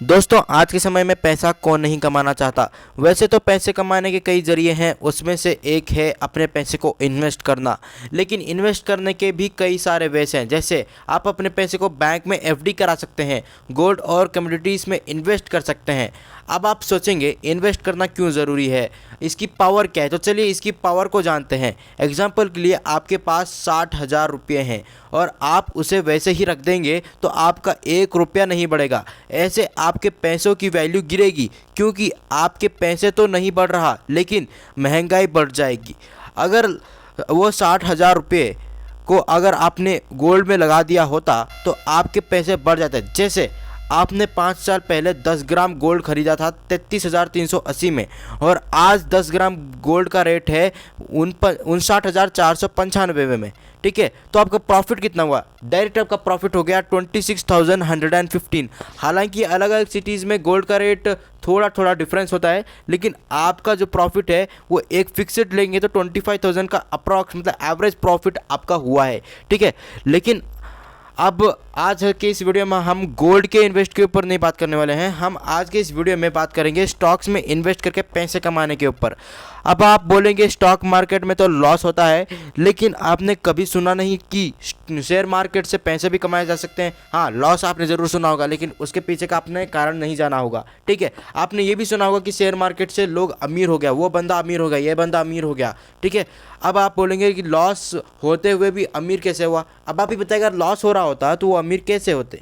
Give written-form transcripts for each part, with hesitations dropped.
दोस्तों आज के समय में पैसा कौन नहीं कमाना चाहता। वैसे तो पैसे कमाने के कई जरिए हैं, उसमें से एक है अपने पैसे को इन्वेस्ट करना। लेकिन इन्वेस्ट करने के भी कई सारे वेस हैं, जैसे आप अपने पैसे को बैंक में एफडी करा सकते हैं, गोल्ड और कमोडिटीज़ में इन्वेस्ट कर सकते हैं। अब आप सोचेंगे इन्वेस्ट करना क्यों ज़रूरी है, इसकी पावर क्या है, तो चलिए इसकी पावर को जानते हैं। एग्जाम्पल के लिए आपके पास 60,000 रुपये हैं और आप उसे वैसे ही रख देंगे तो आपका 1 रुपया नहीं बढ़ेगा। ऐसे आपके पैसों की वैल्यू गिरेगी, क्योंकि आपके पैसे तो नहीं बढ़ रहा लेकिन महंगाई बढ़ जाएगी। अगर वो 60,000 रुपये को अगर आपने गोल्ड में लगा दिया होता तो आपके पैसे बढ़ जाते। जैसे आपने 5 साल पहले 10 ग्राम गोल्ड खरीदा था 33,380 में, और आज 10 ग्राम गोल्ड का रेट है 59,495 में। ठीक है, तो आपका प्रॉफिट कितना हुआ? डायरेक्ट आपका प्रॉफिट हो गया 26,115। हालांकि अलग अलग सिटीज़ में गोल्ड का रेट थोड़ा थोड़ा डिफरेंस होता है, लेकिन आपका जो प्रॉफिट है वो एक फिक्स्ड लेंगे तो 25,000 का अप्रॉक्स मतलब एवरेज प्रॉफिट आपका हुआ है। ठीक है, लेकिन अब आज के इस वीडियो में हम गोल्ड के इन्वेस्ट के ऊपर नहीं बात करने वाले हैं। हम आज के इस वीडियो में बात करेंगे स्टॉक्स में इन्वेस्ट करके पैसे कमाने के ऊपर। अब आप बोलेंगे स्टॉक मार्केट में तो लॉस होता है, लेकिन आपने कभी सुना नहीं कि शेयर मार्केट से पैसे भी कमाए जा सकते हैं। हाँ, लॉस आपने ज़रूर सुना होगा, लेकिन उसके पीछे का आपने कारण नहीं जाना होगा। ठीक है, आपने ये भी सुना होगा कि शेयर मार्केट से लोग अमीर हो गया, वो बंदा अमीर हो गया, ये बंदा अमीर हो गया। ठीक है, अब आप बोलेंगे कि लॉस होते हुए भी अमीर कैसे हुआ। अब आप ही बताइए, अगर लॉस हो रहा होता तो वो अमीर कैसे होते?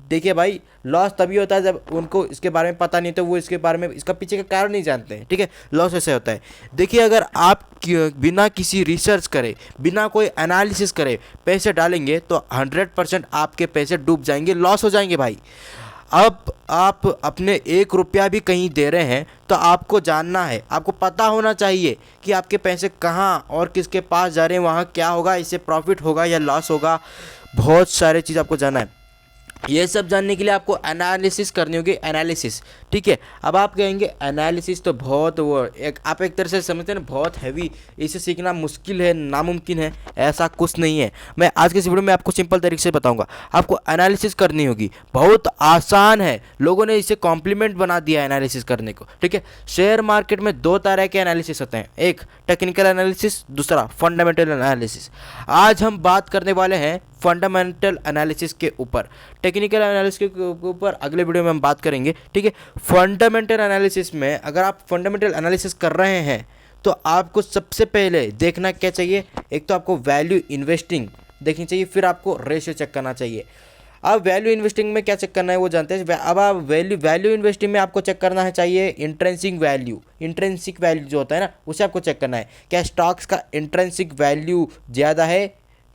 देखिए भाई, लॉस तभी होता है जब उनको इसके बारे में पता नहीं, तो वो इसके बारे में इसका पीछे का कारण नहीं जानते हैं। ठीक है, लॉस ऐसे होता है। देखिए, अगर आप बिना किसी रिसर्च करे, बिना कोई एनालिसिस करे पैसे डालेंगे तो 100% आपके पैसे डूब जाएंगे, लॉस हो जाएंगे भाई। अब आप अपने 1 रुपया भी कहीं दे रहे हैं तो आपको जानना है, आपको पता होना चाहिए कि आपके पैसे कहाँ और किसके पास जा रहे हैं, वहाँ क्या होगा, इससे प्रॉफिट होगा या लॉस होगा। बहुत सारे चीज़ आपको जानना है। ये सब जानने के लिए आपको एनालिसिस करनी होगी, एनालिसिस। ठीक है, अब आप कहेंगे एनालिसिस तो बहुत वो आप एक तरह से समझते हैं ना, बहुत हैवी, इसे सीखना मुश्किल है, नामुमकिन है। ऐसा कुछ नहीं है। मैं आज के इस वीडियो में आपको सिंपल तरीके से बताऊंगा। आपको एनालिसिस करनी होगी, बहुत आसान है। लोगों ने इसे कॉम्प्लीमेंट बना दिया एनालिसिस करने को। ठीक है, शेयर मार्केट में 2 तरह के एनालिसिस होते हैं, एक टेक्निकल एनालिसिस, दूसरा फंडामेंटल एनालिसिस। आज हम बात करने वाले हैं फंडामेंटल एनालिसिस के ऊपर। टेक्निकल एनालिसिस के ऊपर अगले वीडियो में हम बात करेंगे। ठीक है, फंडामेंटल एनालिसिस में अगर आप फंडामेंटल एनालिसिस कर रहे हैं तो आपको सबसे पहले देखना क्या चाहिए, एक तो आपको वैल्यू इन्वेस्टिंग देखनी चाहिए, फिर आपको रेशियो चेक करना चाहिए। अब वैल्यू इन्वेस्टिंग में क्या चेक करना है वो जानते हैं। अब आप वैल्यू इन्वेस्टिंग में आपको चेक करना है चाहिए इंट्रेंसिक वैल्यू जो होता है ना, उसे आपको चेक करना है। क्या स्टॉक्स का इंट्रेंसिक वैल्यू ज़्यादा है,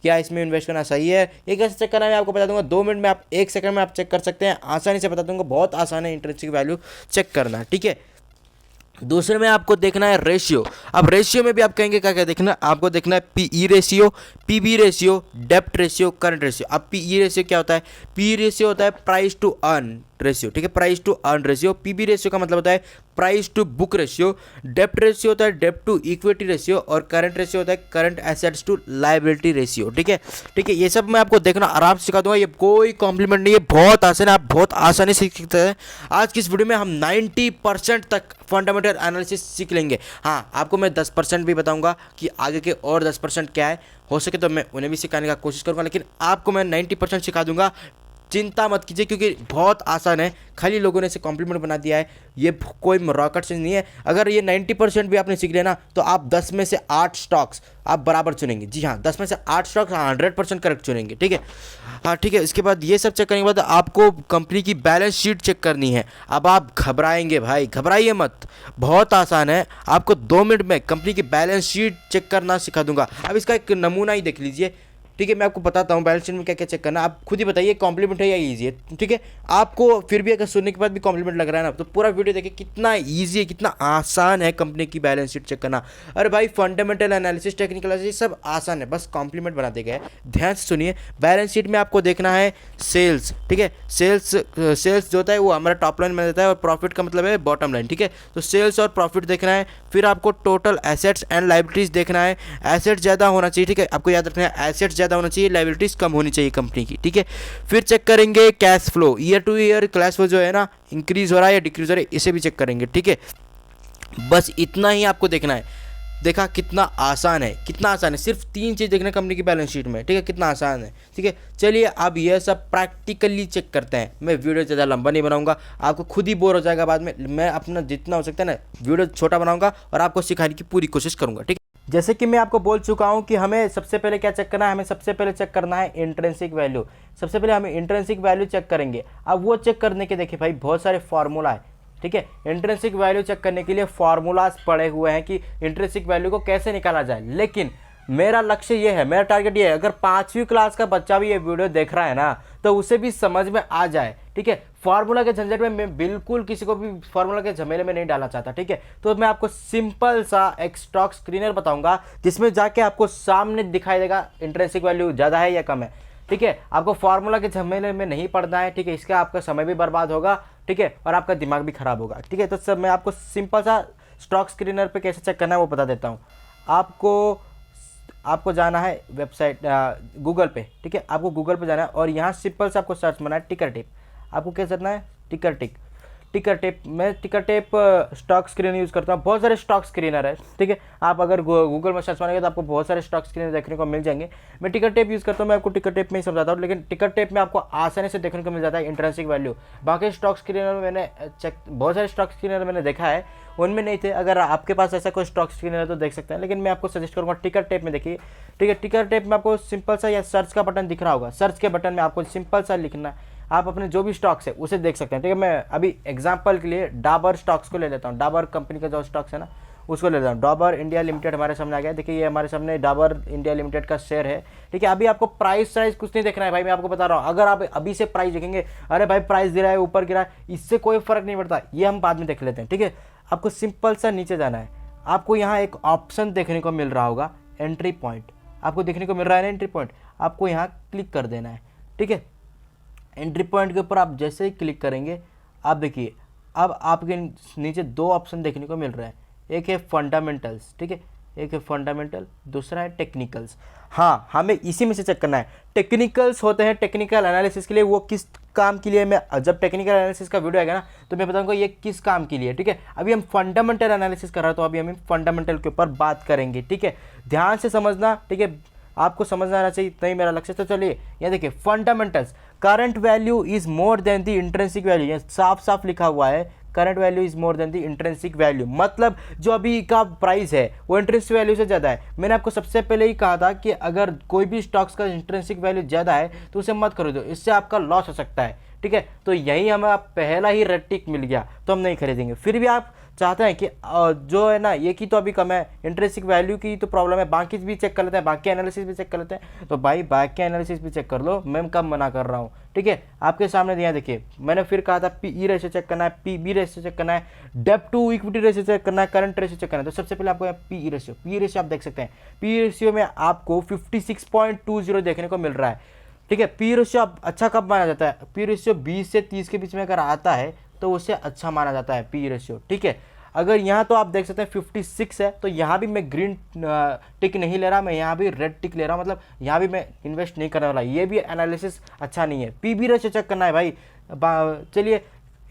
क्या इसमें इन्वेस्ट करना सही है? ये कैसे चेक करना है मैं आपको बता दूंगा 2 मिनट में, आप 1 सेकंड में आप चेक कर सकते हैं, आसानी से बता दूंगा। बहुत आसान है इंट्रिंसिक वैल्यू चेक करना। ठीक है, दूसरे में आपको देखना है रेशियो। अब रेशियो में भी आप कहेंगे क्या क्या देखना, आपको देखना है पीई रेशियो, पीबी रेशियो, डेप्ट रेशियो, करंट रेशियो। अब पीई रेशियो क्या होता है? पीई रेशियो होता है प्राइस टू अर्न रेशियो। ठीक है, price to earn ratio. PB ratio का मतलब होता है प्राइस टू बुक रेशियो। डेप्ट रेशियो होता है डेप्ट टू इक्विटी रेशियो, और करंट रेशियो होता है current assets to liability ratio. ठीक है, ये सब मैं आपको देखना आराम से सिखा दूंगा, ये कोई कॉम्प्लीमेंट नहीं है, बहुत आसान है, आप बहुत आसानी से सीख सकते हैं। आज की इस वीडियो में हम 90% तक फंडामेंटल एनालिसिस सीख लेंगे। हाँ, आपको मैं 10% भी बताऊंगा कि आगे के और 10% क्या है, हो सके तो मैं उन्हें भी सिखाने का कोशिश करूंगा, लेकिन आपको मैं 90% सिखा दूंगा। चिंता मत कीजिए, क्योंकि बहुत आसान है, खाली लोगों ने इसे कॉम्प्लीमेंट बना दिया है, ये कोई रॉकेट साइंस नहीं है। अगर ये 90% भी आपने सीख लेना तो आप 10 में से 8 स्टॉक्स आप बराबर चुनेंगे। जी हाँ, 10 में से 8 स्टॉक्स 100% करेक्ट चुनेंगे। ठीक है, हाँ ठीक है। इसके बाद ये सब चेक करने के बाद आपको कंपनी की बैलेंस शीट चेक करनी है। अब आप घबराएंगे भाई, घबराइए मत, बहुत आसान है। आपको 2 मिनट में कंपनी की बैलेंस शीट चेक करना सिखा दूंगा। अब इसका एक नमूना ही देख लीजिए। ठीक है, मैं आपको बताता हूँ बैलेंस शीट में क्या क्या चेक करना, आप खुद ही बताइए कॉम्प्लीमेंट है या इजी है। ठीक है, आपको फिर भी अगर सुनने के बाद भी कॉम्प्लीमेंट लग रहा है ना, तो पूरा वीडियो देखिए, कितना इजी है, कितना आसान है कंपनी की बैलेंस शीट चेक करना। अरे भाई, फंडामेंटल एनालिसिस, टेक्निकल एनालिसिस सब आसान है, बस कॉम्प्लीमेंट बना दिया गया है। ध्यान से सुनिए, बैलेंस शीट में आपको देखना है सेल्स। ठीक है, सेल्स जो होता है वो हमारा टॉप लाइन में देता है, और प्रॉफिट का मतलब है बॉटम लाइन। ठीक है, तो सेल्स और प्रॉफिट देखना है। फिर आपको टोटल एसेट्स एंड लायबिलिटीज देखना है। एसेट्स ज़्यादा होना चाहिए। ठीक है, आपको याद रखना है एसेट्स ज़्यादा होना चाहिए, लायबिलिटीज़ कम होनी चाहिए कंपनी की, ठीक है। फिर चेक करेंगे cash flow, year two year cash flow जो है ना इंक्रीज़ हो रहा है या डिक्रीज़ हो रहा है, इसे भी चेक करेंगे, ठीक है। बस इतना ही आपको देखना है। देखा कितना आसान है, कितना आसान है, सिर्फ 3 चीज़ देखना कंपनी की बैलेंस शीट में, ठीक है, कितना आसान है, ठीक है। चलिए अब ये सब प्रैक्टिकली चेक करते हैं। मैं वीडियो ज़्यादा लंबा नहीं बनाऊंगा, आपको खुद ही बोर हो जाएगा बाद में। मैं अपना जितना हो सकता है ना वीडियो छोटा बनाऊंगा और आपको सिखाने की पूरी कोशिश करूंगा, ठीक है। जैसे कि मैं आपको बोल चुका हूं कि हमें सबसे पहले क्या चेक करना है, हमें सबसे पहले चेक करना है इंट्रिंसिक वैल्यू। सबसे पहले हमें इंट्रिंसिक वैल्यू चेक करेंगे। अब वो चेक करने के देखिए भाई बहुत सारे फॉर्मूला है, ठीक है। इंट्रिंसिक वैल्यू चेक करने के लिए फॉर्मूलाज पड़े हुए हैं कि इंट्रिंसिक वैल्यू को कैसे निकाला जाए, लेकिन मेरा लक्ष्य ये है, मेरा टारगेट ये है, अगर 5वीं क्लास का बच्चा भी ये वीडियो देख रहा है ना तो उसे भी समझ में आ जाए, ठीक है। फार्मूला के झंझट में मैं बिल्कुल किसी को भी फार्मूला के झमेले में नहीं डालना चाहता, ठीक है। तो मैं आपको सिंपल सा एक स्टॉक स्क्रीनर बताऊंगा जिसमें जाके आपको सामने दिखाई देगा इंट्रिंसिक वैल्यू ज़्यादा है या कम है, ठीक है। आपको फार्मूला के झमेले में नहीं पड़ना है, ठीक है। इसका आपका समय भी बर्बाद होगा, ठीक है, और आपका दिमाग भी खराब होगा, ठीक है। तो सब मैं आपको सिंपल सा स्टॉक स्क्रीनर पे कैसे चेक करना है वो बता देता हूँ। आपको जाना है वेबसाइट गूगल पे, ठीक है। आपको गूगल पे जाना है और यहाँ सिंपल से आपको सर्च करना है टिकर टेप। आपको क्या करना है, टिकर टेप। मैं टिकर टेप स्टॉक स्क्रीनर यूज़ करता हूँ। बहुत सारे स्टॉक स्क्रीनर है, ठीक है। आप अगर गूगल में सर्च मारेंगे तो आपको बहुत सारे स्टॉक स्क्रीनर देखने को मिल जाएंगे। मैं टिकर टेप यूज़ करता हूँ, मैं आपको टिकर टेप में ही समझाता हूँ, लेकिन टिकर टेप में आपको आसानी से देखने को मिल जाता है इंट्रिंसिक वैल्यू। बाकी स्टॉक स्क्रीनर में मैंने बहुत सारे स्टॉक स्क्रीनर मैंने देखा है, उनमें नहीं थे। अगर आपके पास ऐसा कोई स्टॉक स्क्रीनर है तो देख सकते हैं, लेकिन मैं आपको सजेस्ट करूँगा टिकर टेप में देखिए, ठीक है। टिकर टेप में आपको सिंपल सा या सर्च का बटन दिख रहा होगा, सर्च के बटन में आपको सिंपल सा लिखना है, आप अपने जो भी स्टॉक्स है उसे देख सकते हैं, ठीक है। मैं अभी एग्जांपल के लिए डाबर स्टॉक्स को ले लेता हूँ, डाबर कंपनी का जो स्टॉक्स है ना उसको ले लेता हूँ। डाबर इंडिया लिमिटेड हमारे सामने आ गया, देखिए ये हमारे सामने डाबर इंडिया लिमिटेड का शेयर है, ठीक है। अभी आपको प्राइस कुछ नहीं देखना है भाई, मैं आपको बता रहा हूँ। अगर आप अभी से प्राइस देखेंगे, अरे भाई प्राइस गिरा है ऊपर गिरा है, इससे कोई फर्क नहीं पड़ता, ये हम बाद में देख लेते हैं, ठीक है। आपको सिंपल सा नीचे जाना है, आपको यहाँ एक ऑप्शन देखने को मिल रहा होगा एंट्री पॉइंट, आपको देखने को मिल रहा है ना एंट्री पॉइंट, आपको यहाँ क्लिक कर देना है, ठीक है। एंट्री पॉइंट के ऊपर आप जैसे ही क्लिक करेंगे, आप देखिए अब आपके नीचे 2 ऑप्शन देखने को मिल रहा है, एक है फंडामेंटल्स, ठीक है, एक है फंडामेंटल, दूसरा है टेक्निकल्स। हाँ, हमें इसी में से चेक करना है। टेक्निकल्स होते हैं टेक्निकल एनालिसिस के लिए, वो किस काम के लिए, मैं जब टेक्निकल एनालिसिस का वीडियो आएगा ना तो मैं बताऊंगा ये किस काम के लिए, ठीक है। अभी हम फंडामेंटल एनालिसिस कर रहे हैं तो अभी हम फंडामेंटल के ऊपर बात करेंगे, ठीक है। ध्यान से समझना, ठीक है, आपको समझना आना चाहिए, नहीं मेरा लक्ष्य। तो चलिए यहाँ देखिए fundamentals, current value is more than the intrinsic value, ये साफ साफ लिखा हुआ है, current value is more than the intrinsic value, मतलब जो अभी का प्राइस है वो इंट्रिंसिक वैल्यू से ज़्यादा है। मैंने आपको सबसे पहले ही कहा था कि अगर कोई भी स्टॉक्स का इंट्रिंसिक वैल्यू ज़्यादा है तो उसे मत खरीदो, इससे आपका लॉस हो सकता है, ठीक है। तो यही हमें पहला ही रेड टिक मिल गया तो हम नहीं खरीदेंगे। फिर भी आप चाहते हैं कि जो है ना ये की तो अभी कम है, इंट्रिंसिक वैल्यू की तो प्रॉब्लम है, बाकी भी चेक कर लेते हैं, बाकी एनालिसिस भी चेक कर लेते हैं। तो भाई बाकी एनालिसिस भी चेक कर लो, मैं कब मना कर रहा हूँ, ठीक है। आपके सामने दिया देखिए, मैंने फिर कहा था पीई रेशियो चेक करना है, पीबी रेशियो चेक करना है, डेब्ट टू इक्विटी रेशियो चेक करना है, करंट रेशियो चेक करना है। तो सबसे पहले आपको पीई रेशियो आप देख सकते हैं, पीई रेशियो में आपको 56.20 देखने को मिल रहा है, ठीक है। पी रेशियो अच्छा कब माना जाता है, पी रेशियो 20 से 30 के बीच में अगर आता है तो उसे अच्छा माना जाता है पी रेशियो, ठीक है। अगर यहाँ तो आप देख सकते हैं 56 है, तो यहाँ भी मैं ग्रीन टिक नहीं ले रहा, मैं यहाँ भी रेड टिक ले रहा हूँ, मतलब यहाँ भी मैं इन्वेस्ट नहीं करने वाला, ये भी एनालिसिस अच्छा नहीं है। पीबी रेशियो चेक करना है भाई, चलिए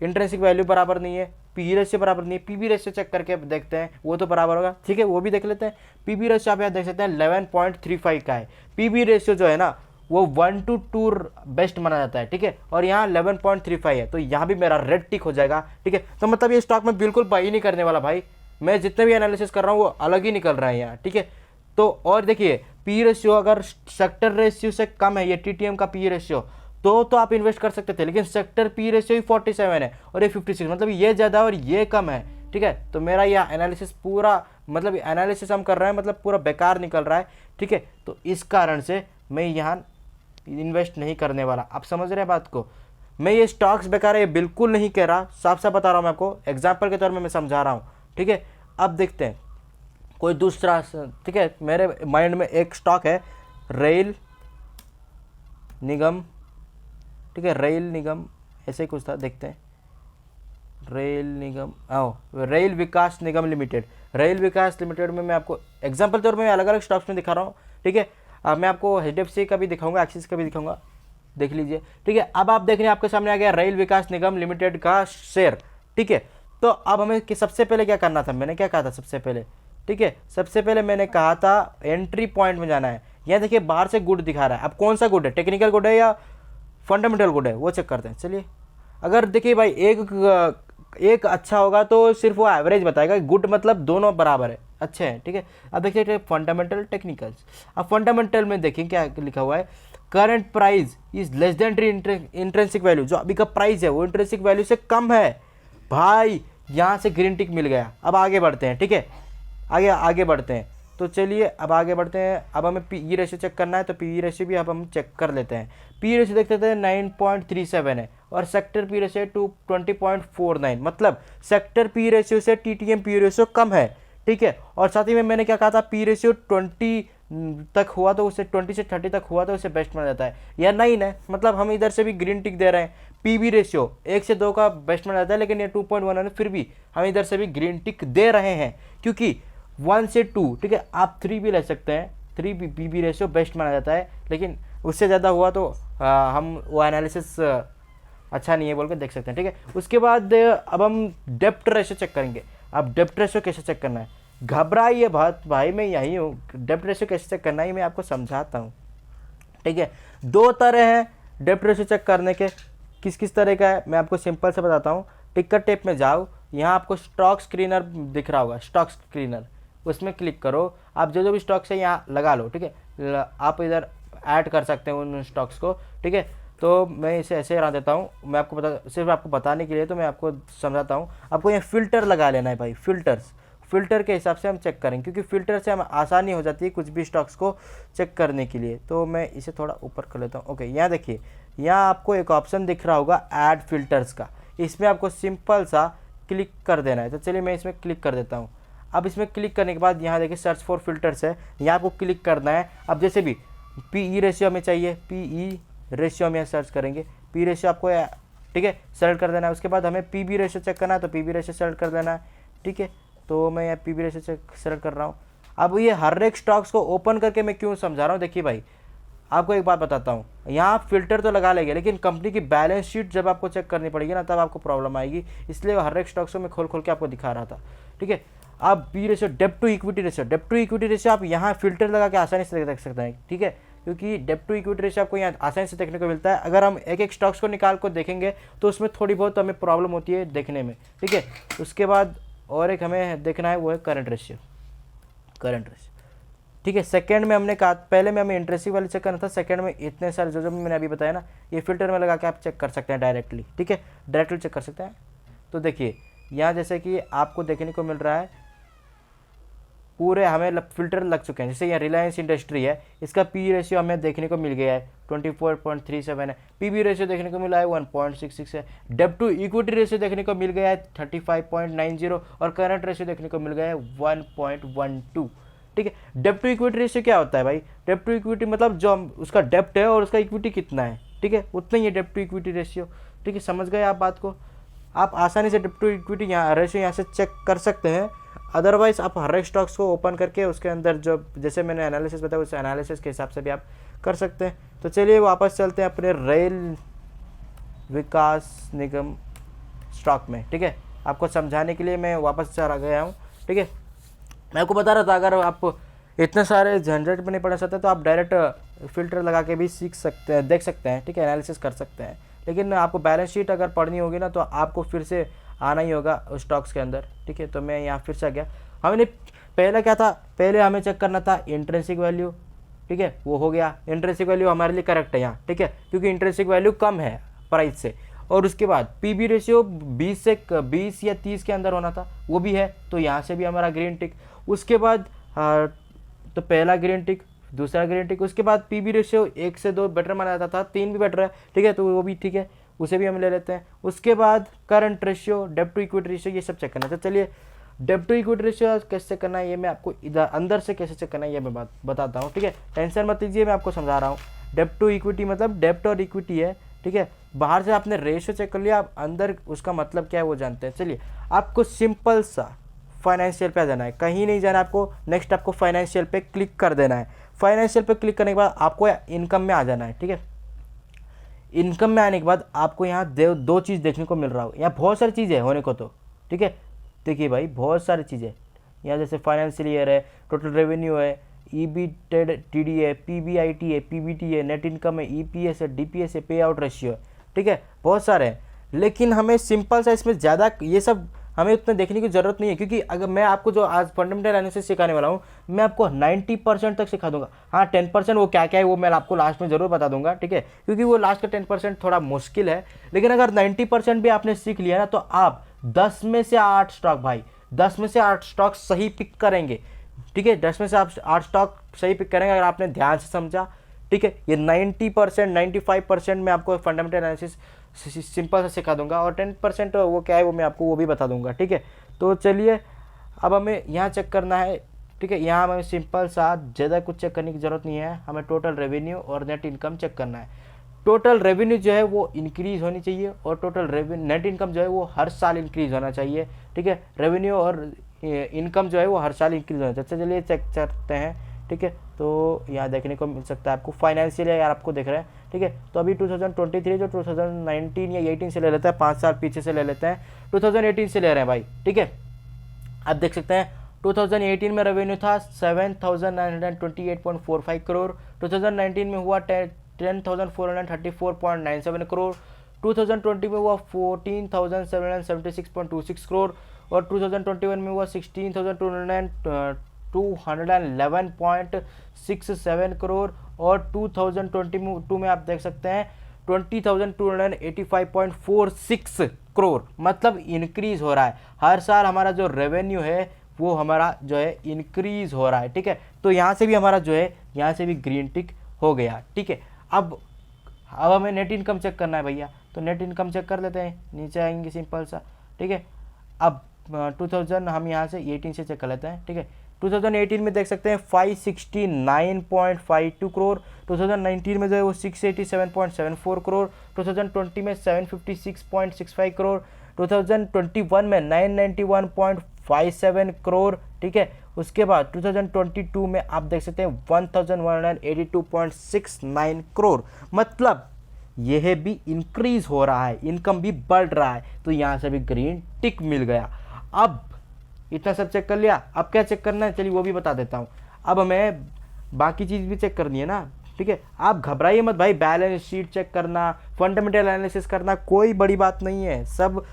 इंट्रिंसिक वैल्यू बराबर नहीं है, पी रेशियो बराबर नहीं है, पीबी रेशियो चेक करके देखते हैं वो तो बराबर होगा, ठीक है, वो भी देख लेते हैं। पीबी रेशियो आप यहाँ देख सकते हैं 11.35 का है। पीबी रेशियो जो है ना वो 1 to 2 बेस्ट माना जाता है, ठीक है, और यहाँ 11.35 है, तो यहाँ भी मेरा रेड टिक हो जाएगा, ठीक है। तो मतलब ये स्टॉक में बिल्कुल बाई नहीं करने वाला भाई, मैं जितने भी एनालिसिस कर रहा हूँ वो अलग ही निकल रहा है यहाँ, ठीक है। तो और देखिए पी रेशियो अगर सेक्टर रेशियो से कम है, ये टीटीएम का पी रेशियो, तो आप इन्वेस्ट कर सकते थे, लेकिन सेक्टर पी रेशियो ही 47 है और ये 56, मतलब ये ज़्यादा और ये कम है, ठीक है। तो मेरा यह एनालिसिस पूरा, मतलब एनालिसिस हम कर रहे हैं मतलब पूरा बेकार निकल रहा है, ठीक है। तो इस कारण से मैं यहाँ इन्वेस्ट नहीं करने वाला, आप समझ रहे हैं बात को। मैं ये स्टॉक्स बेकार है ये बिल्कुल नहीं कह रहा, साफ साफ बता रहा हूँ मैं आपको, एग्जांपल के तौर में मैं समझा रहा हूँ, ठीक है। अब देखते हैं कोई दूसरा, ठीक है। मेरे माइंड में एक स्टॉक है रेल निगम, ठीक है, रेल निगम ऐसे ही कुछ था, देखते हैं। रेल निगम, रेल विकास निगम लिमिटेड, रेल विकास लिमिटेड में मैं आपको एग्जाम्पल तौर में अलग अलग स्टॉक्स में दिखा रहा हूँ, ठीक है। मैं आपको HDFC का भी दिखाऊंगा, एक्सिस का भी दिखाऊंगा, देख लीजिए। ठीक है, अब आप देख रहे हैं आपके सामने आ गया रेल विकास निगम लिमिटेड का शेयर। ठीक है, तो अब हमें सबसे पहले क्या करना था, मैंने क्या कहा था सबसे पहले, ठीक है, सबसे पहले मैंने कहा था एंट्री पॉइंट में जाना है। यहाँ देखिए बाहर से गुड दिखा रहा है, अब कौन सा गुड है, टेक्निकल गुड है या फंडामेंटल गुड है, वो चेक करते हैं। चलिए, अगर देखिए भाई एक अच्छा होगा तो सिर्फ वो एवरेज बताएगा, गुड मतलब दोनों बराबर है, अच्छे हैं। ठीक है, अब देखिए फंडामेंटल टेक्निकल्स। अब फंडामेंटल में देखिए क्या लिखा हुआ है, current price is less than intrinsic value, जो अभी का प्राइस है वो इंट्रिंसिक वैल्यू से कम है। भाई यहाँ से ग्रीन टिक मिल गया। अब आगे बढ़ते हैं, ठीक है, आगे बढ़ते हैं। तो चलिए अब आगे बढ़ते हैं। अब हमें पी रेशियो चेक करना है, तो पी रेशियो भी अब हम चेक कर लेते हैं। पी रेशियो देखते थे 9.37 है और सेक्टर पी रेशियो 20.49, मतलब सेक्टर पी रेशियो से टीटीएम पी रेशियो कम है। ठीक है, और साथ ही में मैंने क्या कहा था, पी रेशियो 20 तक हुआ तो उसे 20 से 30 तक हुआ तो उसे बेस्ट माना जाता है, या नहीं ना, मतलब हम इधर से भी ग्रीन टिक दे रहे हैं। पीवी रेशियो 1 से 2 का बेस्ट माना जाता है, लेकिन ये 2.1 है, फिर भी हम इधर से भी ग्रीन टिक दे रहे हैं, क्योंकि 1 से 2, ठीक है, आप 3 भी ले सकते हैं, 3 भी पीवी रेशियो बेस्ट माना जाता है, लेकिन उससे ज़्यादा हुआ तो हम वो एनालिसिस अच्छा नहीं है बोल कर देख सकते हैं। ठीक है, उसके बाद अब हम डेप्ट रेशियो चेक करेंगे। अब डेप्ट रेशियो कैसे चेक करना है, घबराइए बात भाई, मैं यही हूँ, डेप्ट रेशियो कैसे चेक करना है मैं आपको समझाता हूँ। ठीक है, 2 तरह हैं डेप्ट रेशियो चेक करने के। किस किस तरह का है मैं आपको सिंपल से बताता हूँ। टिकर टेप में जाओ, यहाँ आपको स्टॉक स्क्रीनर दिख रहा होगा, स्टॉक स्क्रीनर, उसमें क्लिक करो। आप जो भी स्टॉक्स है यहाँ लगा लो। ठीक है, आप इधर ऐड कर सकते हैं उन स्टॉक्स को। ठीक है, तो मैं इसे ऐसे हरा देता हूँ, मैं आपको सिर्फ आपको बताने के लिए, तो मैं आपको समझाता हूँ। आपको यहाँ फ़िल्टर लगा लेना है भाई, फ़िल्टर के हिसाब से हम चेक करेंगे, क्योंकि फ़िल्टर से हमें आसानी हो जाती है कुछ भी स्टॉक्स को चेक करने के लिए। तो मैं इसे थोड़ा ऊपर कर लेता हूँ। ओके, यहाँ देखिए, यहाँ आपको एक ऑप्शन दिख रहा होगा ऐड फिल्टर्स का, इसमें आपको सिंपल सा क्लिक कर देना है। तो चलिए मैं इसमें क्लिक कर देता हूँ। अब इसमें क्लिक करने के बाद यहाँ देखिए सर्च फॉर फिल्टर्स है, यहाँ आपको क्लिक करना है। अब जैसे भी पी रेशियो हमें चाहिए, पी रेशियो हम यहाँ सर्च करेंगे, पी रेशियो आपको, ठीक है, सेलेक्ट कर देना है। उसके बाद हमें पी बी रेशियो चेक करना है, तो पी बी रेशियो सेलेक्ट कर देना है। ठीक है, तो मैं यहाँ P B ratio check select कर रहा हूँ। अब ये हर एक स्टॉक्स को ओपन करके मैं क्यों समझा रहा हूँ, देखिए भाई आपको एक बात बताता हूँ, यहाँ आप फिल्टर तो लगा लेंगे, लेकिन कंपनी की बैलेंस शीट जब आपको चेक करनी पड़ेगी ना, तब आपको प्रॉब्लम आएगी, इसलिए हर एक स्टॉक्स को मैं खोल खोल के आपको दिखा रहा था। ठीक है, अब पी रेशियो, डेप्ट टू इक्विटी रेशियो आप यहाँ फिल्टर लगा के आसानी से देख सकते हैं। ठीक है, क्योंकि डेप्ट टू इक्विटी रेशियो आपको यहाँ आसानी से देखने को मिलता है। अगर हम एक एक स्टॉक्स को निकाल कर देखेंगे तो उसमें थोड़ी बहुत हमें प्रॉब्लम होती है देखने में। ठीक है, उसके बाद और एक हमें देखना है, वो है करंट रेशियो। ठीक है, सेकंड में हमने कहा, पहले में हमें इंटरेस्टिंग वाली चेक करना था, सेकंड में इतने सारे जो मैंने अभी बताया ना, ये फिल्टर में लगा के आप चेक कर सकते हैं डायरेक्टली। ठीक है, डायरेक्टली चेक कर सकते हैं। तो देखिए यहाँ जैसे कि आपको देखने को मिल रहा है, पूरे हमें फिल्टर लग चुके हैं। जैसे यहाँ रिलायंस इंडस्ट्री है, इसका पी रेशियो हमें देखने को मिल गया है 24.37 है, पीबी रेशियो देखने को मिला है 1.66 है, डेप्ट टू इक्विटी रेशियो देखने को मिल गया है 35.90 और करंट रेशियो देखने को मिल गया है 1.12। ठीक है, डेप्ट टू इक्विटी रेशियो क्या होता है भाई, डेप्ट टू इक्विटी मतलब जो उसका डेप्ट है और उसका इक्विटी कितना है, ठीक है, उतना ही है डेप्ट टू इक्विटी रेशियो। ठीक है, समझ गए आप बात को, आप आसानी से डेप्ट टू इक्विटी यहाँ रेशियो यहाँ से चेक कर सकते हैं। अदरवाइज आप हर एक स्टॉक्स को ओपन करके उसके अंदर जो जैसे मैंने एनालिसिस बताया उस एनालिसिस के हिसाब से भी आप कर सकते हैं। तो चलिए वापस चलते हैं अपने रेल विकास निगम स्टॉक में। ठीक है, आपको समझाने के लिए मैं वापस चला गया हूँ। ठीक है, मैं आपको बता रहा था, अगर आप इतने सारे झंझट में नहीं पढ़ना चाहते तो आप डायरेक्ट फिल्टर लगा के भी सीख सकते हैं, देख सकते हैं। ठीक है, एनालिसिस कर सकते हैं, लेकिन आपको बैलेंस शीट अगर पढ़नी होगी ना, तो आपको फिर से आना ही होगा उस स्टॉक्स के अंदर। ठीक है, तो मैं यहाँ फिर से आ गया। हमने पहले क्या था, पहले हमें चेक करना था इंट्रिंसिक वैल्यू। ठीक है, वो हो गया, इंट्रिंसिक वैल्यू हमारे लिए करेक्ट है यहाँ। ठीक है, क्योंकि इंट्रिंसिक वैल्यू कम है प्राइस से। और उसके बाद पीबी रेशियो 20 या 30 के अंदर होना था, वो भी है, तो यहाँ से भी हमारा ग्रीन टिक। उसके बाद तो पहला ग्रीन टिक, दूसरा ग्रीन टिक। उसके बाद पीबी रेशियो 1 से 2 बेटर माना जाता था, 3 भी बेटर है। ठीक है, तो वो भी ठीक है, उसे भी हम ले लेते हैं। उसके बाद करंट रेशियो, डेप्ट टू इक्विटी रेशियो, ये सब चेक करना है। तो चलिए डेप्ट टू इक्विटी रेशियो कैसे चेक करना है, ये मैं आपको इधर अंदर से कैसे चेक करना है ये मैं बताता हूँ। ठीक है, टेंशन मत लीजिए, मैं आपको समझा रहा हूँ। डेप्ट टू इक्विटी मतलब डेप्ट और इक्विटी है। ठीक है, बाहर से आपने रेशियो चेक कर लिया, आप अंदर उसका मतलब क्या है वो जानते हैं। चलिए, आपको सिंपल सा फाइनेंशियल पे जाना है, कहीं नहीं जाना आपको। नेक्स्ट आपको फाइनेंशियल पे क्लिक कर देना है। फाइनेंशियल पे क्लिक करने के बाद आपको इनकम में आ जाना है। ठीक है, इनकम में आने के बाद आपको यहाँ दो चीज़ देखने को मिल रहा होगा। यहाँ बहुत सारी चीज़ें होने को तो, ठीक है, देखिए भाई बहुत सारी चीज़ें यहाँ, जैसे फाइनेंशियल ईयर है, टोटल रेवेन्यू है, EBITDA है, PBIT है, PBT है, नेट इनकम है, EPS है, DPS है, पे आउट रेशियो है। ठीक है, बहुत सारे हैं, लेकिन हमें सिंपल सा इसमें ज़्यादा ये सब हमें उतना देखने की ज़रूरत नहीं है, क्योंकि अगर मैं आपको जो आज फंडामेंटल एनालिसिस सिखाने वाला हूँ, मैं आपको 90% तक सिखा दूंगा। हाँ, 10% वो क्या क्या है वो मैं आपको लास्ट में ज़रूर बता दूंगा। ठीक है, क्योंकि वो लास्ट का 10% थोड़ा मुश्किल है, लेकिन अगर 90% भी आपने सीख लिया ना, तो आप 10 में से 8 स्टॉक भाई, 10 में से 8 स्टॉक सही पिक करेंगे। ठीक है, 10 में से आप 8 स्टॉक सही पिक करेंगे अगर आपने ध्यान से समझा। ठीक है, ये 90% 95% में आपको फंडामेंटल एनालिसिस सिंपल से सिखा दूंगा, और 10% वो क्या है वो मैं आपको वो भी बता दूंगा। ठीक है, तो चलिए अब हमें यहाँ चेक करना है। ठीक है, यहाँ हमें सिंपल सा ज़्यादा कुछ चेक करने की ज़रूरत नहीं है, हमें टोटल रेवेन्यू और नेट इनकम चेक करना है। टोटल रेवेन्यू जो है वो इंक्रीज़ होनी चाहिए, और टोटल नेट इनकम जो है वो हर साल इंक्रीज़ होना चाहिए। ठीक है, रेवेन्यू और इनकम जो है वो हर साल इंक्रीज़ होना चाहिए। चलिए चेक करते हैं। ठीक है, तो यहाँ देखने को मिल सकता है आपको फाइनेंशियल यार आपको दिख रहा है। ठीक है, तो अभी 2023 जो 2019 या 18 से ले लेते हैं, 5 साल पीछे से ले लेते हैं, 2018 से ले रहे हैं भाई। ठीक है, आप देख सकते हैं 2018 में रेवेन्यू था 7,928.45 करोड़, 2019 में हुआ 10,434.97 करोड़, 2020 में हुआ 14,776.26 करोड़, और 2021 में हुआ 16,211.67 करोड़, और 2022 में आप देख सकते हैं 20,285.46 करोड़। मतलब इंक्रीज हो रहा है हर साल, हमारा जो रेवेन्यू है वो हमारा जो है इंक्रीज हो रहा है। ठीक है, तो यहाँ से भी हमारा जो है यहाँ से भी ग्रीन टिक हो गया। ठीक है, अब हमें नेट इनकम चेक करना है भैया, तो नेट इनकम चेक कर लेते हैं, नीचे आएंगे सिंपल सा। ठीक है, अब 2000 हम यहाँ से 18 से चेक कर लेते हैं। ठीक है, 2018 में देख सकते हैं 569.52 करोड़, 2019 में जो है वो 687.74 करोड़, 2020 में 756.65 करोड़, 2021 में 991.57 करोड़। ठीक है, उसके बाद 2022 में आप देख सकते हैं 1182.69 करोड़। मतलब यह भी इंक्रीज हो रहा है, इनकम भी बढ़ रहा है, तो यहाँ से भी ग्रीन टिक मिल गया। अब इतना सब चेक कर लिया, अब क्या चेक करना है चलिए वो भी बता देता हूँ। अब हमें बाकी चीज़ भी चेक करनी है ना। ठीक है, आप घबराइए मत भाई, बैलेंस शीट चेक करना, फंडामेंटल एनालिसिस करना कोई बड़ी बात नहीं है, सब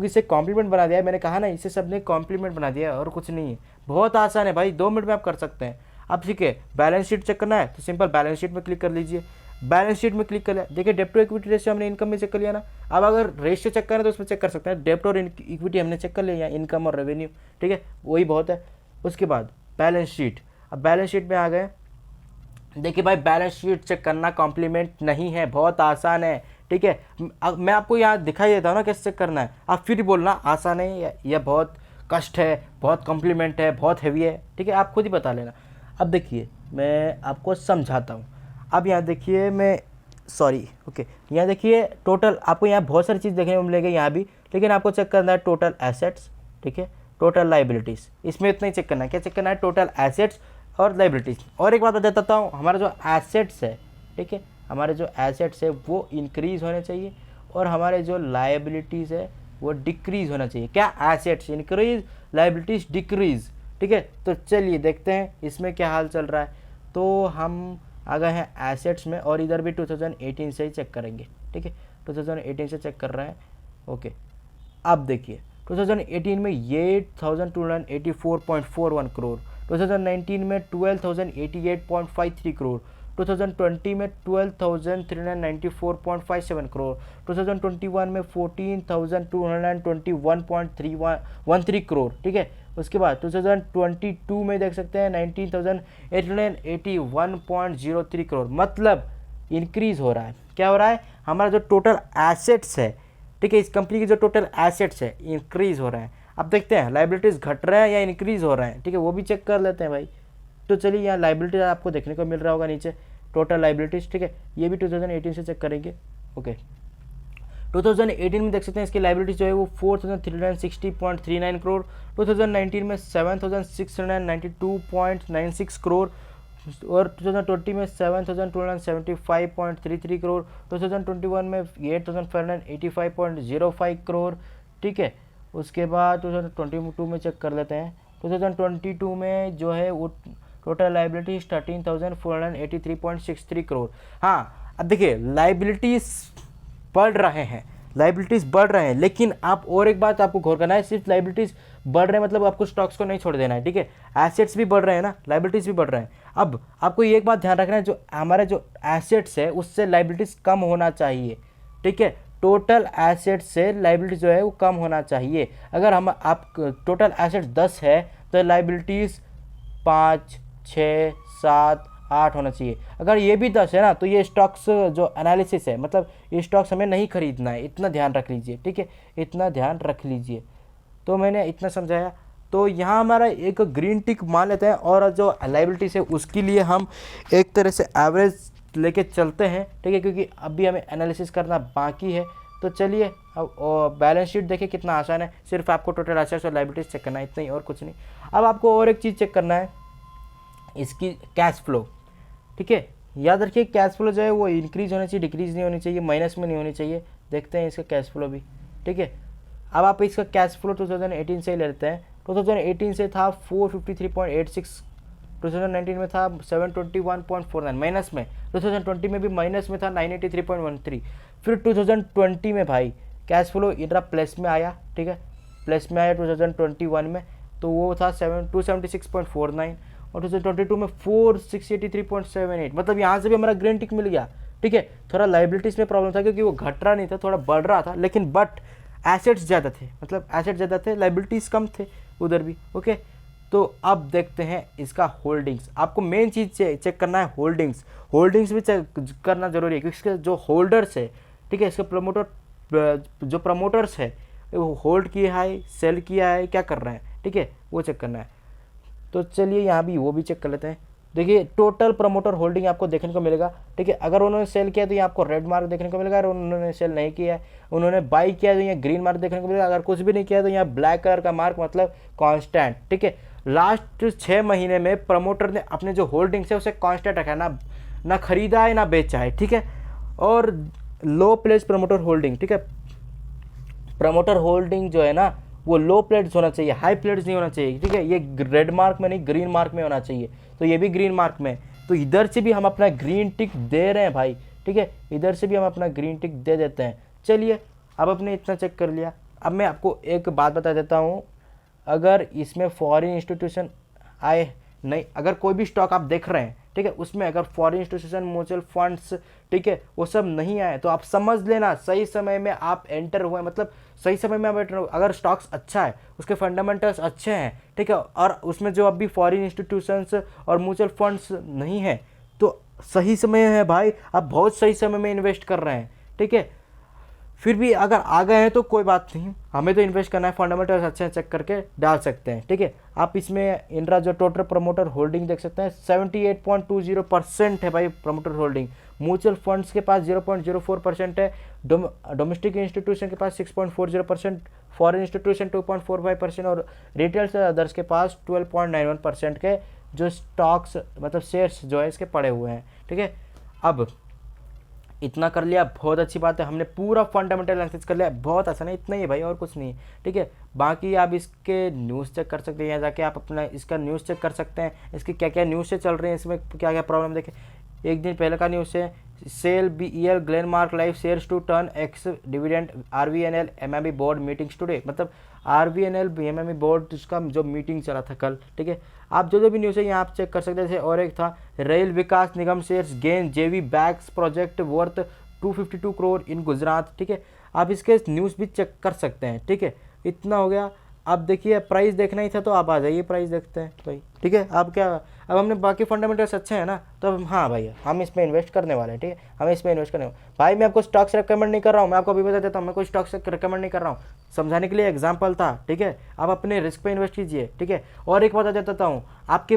इसे कॉम्प्लीमेंट बना दिया है। मैंने कहा ना, इसे सब ने कॉम्प्लीमेंट बना दिया है और कुछ नहीं है, बहुत आसान है भाई, 2 मिनट में आप कर सकते हैं। अब ठीक है, बैलेंस शीट चेक करना है तो सिंपल बैलेंस शीट में क्लिक कर लीजिए। बैलेंस शीट में क्लिक कर लिया, देखिए डेब्ट टू इक्विटी रेशियो हमने इनकम में चेक कर लिया ना। अब अगर रेशियो चेक करें तो उसमें चेक कर सकते हैं, डेब्ट और इक्विटी हमने चेक कर लिया, इनकम और रेवेन्यू। ठीक है, वही बहुत है। उसके बाद बैलेंस शीट, अब बैलेंस शीट में आ गए, देखिए भाई बैलेंस शीट चेक करना कॉम्प्लीमेंट नहीं है, बहुत आसान है। ठीक है, मैं आपको यहाँ दिखाई देता हूँ ना कैसे चेक करना है, आप फिर बोलना आसान है या बहुत कष्ट है, बहुत कॉम्प्लीमेंट है, बहुत हैवी है। ठीक है, आप खुद ही बता लेना। अब देखिए मैं आपको समझाता हूँ। अब यहाँ देखिए यहाँ देखिए टोटल, आपको यहाँ बहुत सारी चीज़ देखने को मिलेगी यहाँ भी, लेकिन आपको चेक करना है टोटल एसेट्स। ठीक है, टोटल लाइबिलिटीज़, इसमें इतना ही चेक करना है। क्या चेक करना है? टोटल एसेट्स और लाइबिलिटीज़। और एक बात बता देता हूँ, हमारा जो एसेट्स है, ठीक है, हमारे जो एसेट्स है वो इंक्रीज़ होने चाहिए, और हमारे जो लाइबिलिटीज़ है वो डिक्रीज़ होना चाहिए। क्या? Assets increase, liabilities decrease. ठीक है, तो चलिए देखते हैं इसमें क्या हाल चल रहा है। तो हम आ गए हैं एसेट्स में, और इधर भी 2018 से ही चेक करेंगे। ठीक है, 2018 से चेक कर रहे हैं। ओके, अब देखिए 2018 में 8,284.41 करोड़, 2019 में 12,088.53 करोड़, 2020 में 12,394.57 करोड़, 2021 में 14,221.13 करोड़। ठीक है, उसके बाद 2022 में देख सकते हैं 19,881.03 करोड़। मतलब इंक्रीज़ हो रहा है। क्या हो रहा है? हमारा जो टोटल एसेट्स है, ठीक है, इस कंपनी की जो टोटल एसेट्स है इंक्रीज़ हो रहे हैं। अब देखते हैं लाइबिलिटीज़ घट रहे हैं या इंक्रीज़ हो रहे हैं। ठीक है, वो भी चेक कर लेते हैं भाई। तो चलिए यहाँ लाइबिलिटीज़ आपको देखने को मिल रहा होगा नीचे, टोटल लाइबिलिटीज़। ठीक है, ये भी 2018 से चेक करेंगे। ओके, 2018 में देख सकते हैं इसकी लाइबिलिटीज जो है वो 4,360.39 करोड़, 2019 में 7,692.96 करोड़, और 2020 में 7,275.33 करोड़, 2021 में 8,585.05 करोड़, ठीक है। उसके बाद 2022 में चेक कर लेते हैं। 2022 में जो है वो टोटल लाइबिलिटीज 13,483.63 करोड़। हाँ, अब देखिए लाइबिलिटीज बढ़ रहे हैं, लेकिन आप और एक बात आपको गौर करना है, सिर्फ लाइबिलिटीज बढ़ रहे हैं मतलब आपको स्टॉक्स को नहीं छोड़ देना है, ठीक है। एसेट्स भी बढ़ रहे हैं ना, लाइबिलिटीज भी बढ़ रहे हैं। अब आपको ये एक बात ध्यान रखना है, जो हमारे जो एसेट्स है उससे लाइबिलिटीज कम होना चाहिए, ठीक है। टोटल एसेट से लाइबिलिटी जो है वो कम होना चाहिए। अगर हम आप टोटल एसेट्स 10 है तो लाइबिलिटीज 5, 6, 7, 8 होना चाहिए। अगर ये भी 10 है ना तो ये स्टॉक्स जो एनालिसिस है, मतलब ये स्टॉक्स हमें नहीं खरीदना है, इतना ध्यान रख लीजिए, ठीक है, इतना ध्यान रख लीजिए। तो मैंने इतना समझाया। तो यहाँ हमारा एक ग्रीन टिक मान लेते हैं, और जो लाइबिलिटीज है उसके लिए हम एक तरह से एवरेज लेके चलते हैं, ठीक है, क्योंकि अभी हमें एनालिसिस करना बाकी है। तो चलिए अब बैलेंस शीट देखिए कितना आसान है, सिर्फ आपको टोटल एसेट्स और लाइबिलिटीज चेक करना है, इतना ही, और कुछ नहीं। अब आपको और एक चीज़ चेक करना है, इसकी कैश फ्लो, ठीक है। याद रखिए कैश फ्लो जो है वो इंक्रीज होनी चाहिए, डिक्रीज नहीं होनी चाहिए, माइनस में नहीं होनी चाहिए। देखते हैं इसका कैश फ्लो भी, ठीक है। अब आप इसका कैश फ्लो 2018 से ही लेते हैं। 2018 से था 453.86, 2019 में था 721.49 माइनस में, 2020 में भी माइनस में था 983.13। फिर 2020 में भाई कैश फ्लो इधर प्लस में आया, ठीक है, प्लस में आया 2021 में, तो वो था 276.49, और 2022 में 483.78, मतलब यहाँ से भी हमारा ग्रीन टिक मिल गया, ठीक है। थोड़ा लाइबिलिटीज में प्रॉब्लम था क्योंकि वो घट रहा नहीं था, थोड़ा बढ़ रहा था, लेकिन बट एसेट्स ज़्यादा थे, मतलब एसेट्स ज़्यादा थे, लाइबिलिटीज कम थे उधर भी, ओके। तो अब देखते हैं इसका होल्डिंग्स। आपको मेन चीज़ चेक करना है होल्डिंग्स भी चेक करना जरूरी है, क्योंकि इसके जो होल्डर्स है, ठीक है, इसके जो प्रमोटर्स है वो होल्ड किया है, सेल किया है, क्या कर रहे हैं, ठीक है, वो चेक करना है। तो चलिए यहाँ भी वो भी चेक कर लेते हैं। देखिए टोटल प्रमोटर होल्डिंग आपको देखने को मिलेगा, ठीक है। अगर उन्होंने सेल किया तो ये आपको रेड मार्क देखने को मिलेगा, अगर उन्होंने सेल नहीं किया है, उन्होंने बाई किया तो यहाँ ग्रीन मार्क देखने को मिलेगा, अगर कुछ भी नहीं किया तो यहाँ ब्लैक कलर का मार्क, मतलब कांस्टेंट, ठीक है। लास्ट 6 महीने में प्रमोटर ने अपने जो होल्डिंग्स है उसे कांस्टेंट रखा है, ना खरीदा है ना बेचा है, ठीक है। और लो प्लेस प्रमोटर होल्डिंग, ठीक है, प्रमोटर होल्डिंग जो है ना वो लो प्लेट्स होना चाहिए, हाई प्लेट्स नहीं होना चाहिए, ठीक है। ये रेड मार्क में नहीं ग्रीन मार्क में होना चाहिए, तो ये भी ग्रीन मार्क में, तो इधर से भी हम अपना ग्रीन टिक दे रहे हैं भाई, ठीक है, इधर से भी हम अपना ग्रीन टिक दे देते हैं। चलिए अब अपने इतना चेक कर लिया। अब मैं आपको एक बात बता देता हूँ, अगर इसमें फॉरेन इंस्टीट्यूशन आए नहीं, अगर कोई भी स्टॉक आप देख रहे हैं, ठीक है, उसमें अगर फॉरेन इंस्टीट्यूशन, म्यूचुअल फंड्स, ठीक है, वो सब नहीं आए तो आप समझ लेना सही समय में आप एंटर हुए, मतलब सही समय में आप एंटर। अगर स्टॉक्स अच्छा है, उसके फंडामेंटल्स अच्छे हैं, ठीक है, और उसमें जो अभी फॉरेन इंस्टीट्यूशंस और म्यूचुअल फंड्स नहीं है, तो सही समय है भाई, आप बहुत सही समय में इन्वेस्ट कर रहे हैं, ठीक है। फिर भी अगर आ गए हैं तो कोई बात नहीं, हमें तो इन्वेस्ट करना है, फंडामेंटल्स अच्छे चेक करके डाल सकते हैं, ठीक है। आप इसमें इंड्रा जो टोटल प्रमोटर होल्डिंग देख सकते हैं 78.20% है भाई प्रमोटर होल्डिंग। म्यूचुअल फंड्स के पास 0.04% है, डोमेस्टिक इंस्टीट्यूशन के पास 6.40%, फॉरेन इंस्टीट्यूशन 2.45%, और रिटेल से अदर्स के पास 12.91% के जो स्टॉक्स, मतलब शेयर्स जो है इसके पड़े हुए हैं, ठीक है। अब इतना कर लिया, बहुत अच्छी बात है, हमने पूरा फंडामेंटल एनालिसिस कर लिया, बहुत आसान है, इतना ही है भाई, और कुछ नहीं है, ठीक है। बाकी आप इसके न्यूज़ चेक कर सकते हैं, यहाँ जाके आप अपना इसका न्यूज़ चेक कर सकते हैं, इसके क्या क्या न्यूज़ से चल रहे हैं, इसमें क्या क्या प्रॉब्लम देखें। एक दिन पहले का न्यूज़ है, sell BEL Glenmark life shares to turn ex dividend, RVNL MME board meetings today, मतलब RVNL MME बोर्ड उसका जो मीटिंग चला था कल, ठीक है। आप जो भी न्यूज़ है यहाँ आप चेक कर सकते हैं। जैसे और एक था, Rail Vikas Nigam shares gain JV bags project worth 252 crore in Gujarat, ठीक है। आप इसके न्यूज़ भी चेक कर सकते हैं, ठीक है। इतना हो गया। अब देखिए प्राइस देखना ही था तो आप आ जाइए, प्राइस देखते हैं भाई, ठीक है। आप क्या, अब हमने बाकी फंडामेंटल्स अच्छे हैं ना, तो हाँ भाई हम इसमें इन्वेस्ट करने वाले हैं, ठीक है, हमें इसमें इन्वेस्ट करने वाले। भाई मैं आपको स्टॉक्स रिकमेंड नहीं कर रहा हूँ, मैं आपको अभी बता देता हूँ, मैं कोई स्टॉक्स रिकमेंड नहीं कर रहा हूँ, समझाने के लिए एग्जाम्पल था, ठीक है। आप अपने रिस्क पे इन्वेस्ट कीजिए, ठीक है। और एक बता देता हूँ, आप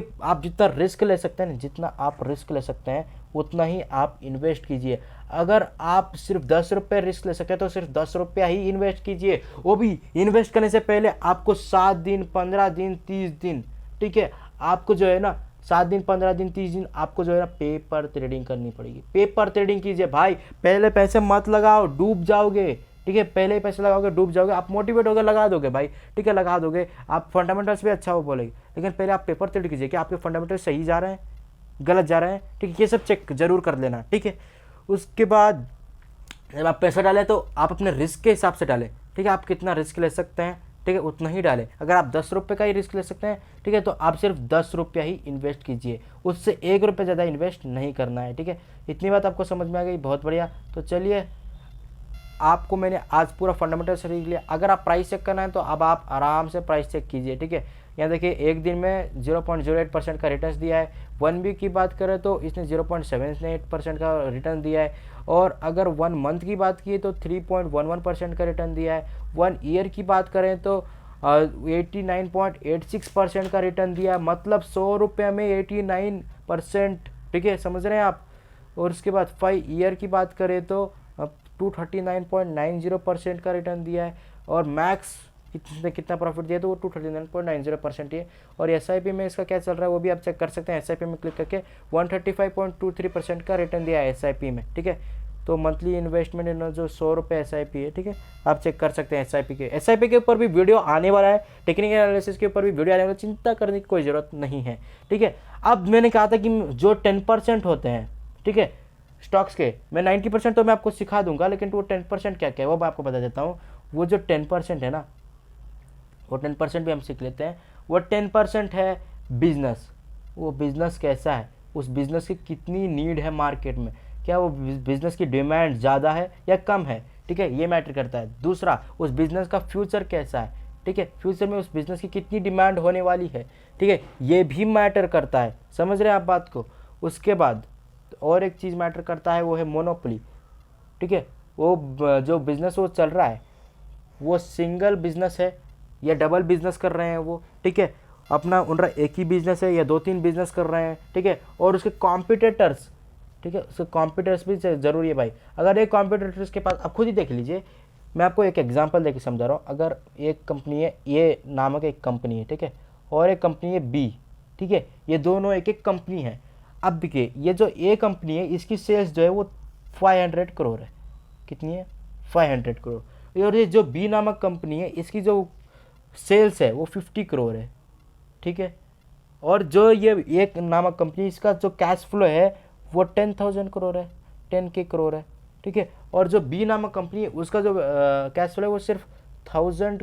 जितना रिस्क ले सकते हैं, जितना आप रिस्क ले सकते हैं उतना ही आप इन्वेस्ट कीजिए। अगर आप सिर्फ 10 रुपये रिस्क ले सकते हैं तो सिर्फ 10 रुपया ही इन्वेस्ट कीजिए, वो भी इन्वेस्ट करने से पहले आपको 7 दिन, 15 दिन, 30 दिन, ठीक है, आपको जो है ना 7 दिन, 15 दिन, 30 दिन आपको जो है ना पेपर ट्रेडिंग करनी पड़ेगी। पेपर ट्रेडिंग कीजिए भाई, पहले पैसे मत लगाओ, डूब जाओगे। ठीक है, पहले ही पैसे लगाओगे डूब जाओगे। आप मोटिवेट होकर लगा दोगे भाई, ठीक है, लगा दोगे, आप फंडामेंटल्स भी अच्छा वो बोलेगी, लेकिन पहले आप पेपर ट्रेड कीजिए कि आपके फंडामेंटल्स सही जा रहे हैं, गलत जा रहे हैं। ठीक है, ये सब चेक जरूर कर लेना। ठीक है, उसके बाद जब आप पैसा डालें तो आप अपने रिस्क के हिसाब से डालें। ठीक है, आप कितना रिस्क ले सकते हैं, ठीक है, उतना ही डालें। अगर आप 10 रुपये का ही रिस्क ले सकते हैं, ठीक है, तो आप सिर्फ 10 रुपया ही इन्वेस्ट कीजिए, उससे 1 रुपये ज़्यादा इन्वेस्ट नहीं करना है। ठीक है, इतनी बात आपको समझ में आ गई, बहुत बढ़िया। तो चलिए, आपको मैंने आज पूरा फंडामेंटल सीख लिया। अगर आप प्राइस चेक करना है तो अब आप आराम से प्राइस चेक कीजिए। ठीक है, यहाँ देखिए एक दिन में 0.08% का रिटर्न दिया है। 1 वीक की बात करें तो इसने 0.78% का रिटर्न दिया है, और अगर 1 मंथ की बात की तो 3.11% का रिटर्न दिया है। 1 ईयर की बात करें तो 89.86% का रिटर्न दिया है, मतलब 100 रुपये में 89%। ठीक है, समझ रहे हैं आप। और उसके बाद 5 ईयर की बात करें तो 239.90% का रिटर्न दिया है, और मैक्स कितना प्रॉफिट दिया तो वो 239.90% ही है। और SIP में इसका क्या चल रहा है वो भी आप चेक कर सकते हैं। SIP में क्लिक करके 135.23% का रिटर्न दिया है SIP में। ठीक है, तो मंथली इन्वेस्टमेंट इन जो 100 रुपये SIP है। ठीक है, आप चेक कर सकते हैं SIP के ऊपर भी वीडियो आने वाला है, टेक्निकल एनालिसिस के ऊपर भी वीडियो आने वाला है, चिंता करने की कोई ज़रूरत नहीं है। ठीक है, अब मैंने कहा था कि जो 10% होते हैं, ठीक है, स्टॉक्स के, मैं 90% तो मैं आपको सिखा दूंगा, लेकिन वो 10% क्या क्या है वो मैं आपको बता देता हूँ। वो जो 10% है ना, वो 10% भी हम सीख लेते हैं। वो 10% है बिजनेस। वो बिजनेस कैसा है, उस बिजनेस की कितनी नीड है मार्केट में, क्या वो बिजनेस की डिमांड ज़्यादा है या कम है। ठीक है, ये मैटर करता है। दूसरा, उस बिजनेस का फ्यूचर कैसा है। ठीक है, फ्यूचर में उस बिजनेस की कितनी डिमांड होने वाली है। ठीक है, ये भी मैटर करता है। समझ रहे हैं आप बात को। उसके बाद और एक चीज़ मैटर करता है, वो है मोनोपोली। ठीक है, वो जो बिज़नेस वो चल रहा है वो सिंगल बिजनेस है या डबल बिजनेस कर रहे हैं वो। ठीक है, अपना उनका एक ही बिजनेस है या 2-3 बिजनेस कर रहे हैं। ठीक है, और उसके कॉम्पिटिटर्स, ठीक है, उसके कॉम्पिटिटर्स भी ज़रूरी है भाई। अगर एक कॉम्पिटिटर्स के पास, आप खुद ही देख लीजिए, मैं आपको एक एग्जांपल देके समझा रहा हूँ। अगर एक कंपनी है, ये नामक एक कंपनी है, ठीक है, और एक कंपनी है B, ठीक है, ये दोनों एक एक कंपनी है। अब देखिए, ये जो A कंपनी है इसकी सेल्स जो है वो 500 करोड़ है। कितनी है? 500 करोड़। और ये जो B नामक कंपनी है इसकी जो सेल्स है वो 50 करोड़ है। ठीक है, और जो ये एक नामक कंपनी, इसका जो कैश फ्लो है वो 10,000 करोड़ है, 10K करोड़ है। ठीक है, और जो B नामक कंपनी है उसका जो कैश फ्लो है वो सिर्फ 1000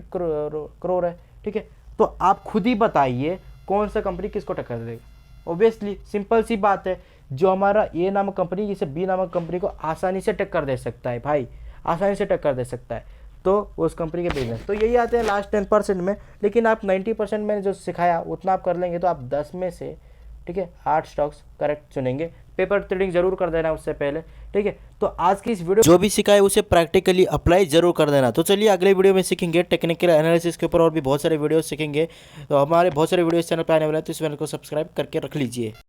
करोड़ है। ठीक है, तो आप खुद ही बताइए कौन सा कंपनी किसको टक्कर देगा। ऑब्वियसली सिंपल सी बात है, जो हमारा A नामक कंपनी जिसे B नामक कंपनी को आसानी से टक्कर दे सकता है भाई, आसानी से टक्कर दे सकता है, तो उस कंपनी के बिजनेस। तो यही आते हैं लास्ट 10% में। लेकिन आप 90% मैंने जो सिखाया उतना आप कर लेंगे तो आप 10 में से, ठीक है, 8 स्टॉक्स करेक्ट चुनेंगे। पेपर ट्रेडिंग जरूर कर देना उससे पहले। ठीक है, तो आज की इस वीडियो जो भी सिखाए उसे प्रैक्टिकली अप्लाई जरूर कर देना। तो चलिए अगले वीडियो में सीखेंगे टेक्निकल एनालिसिस के ऊपर, और भी बहुत सारे वीडियो सीखेंगे। तो हमारे बहुत सारे वीडियो इस चैनल पर आने वाले हैं, तो इस चैनल को सब्सक्राइब करके रख लीजिए।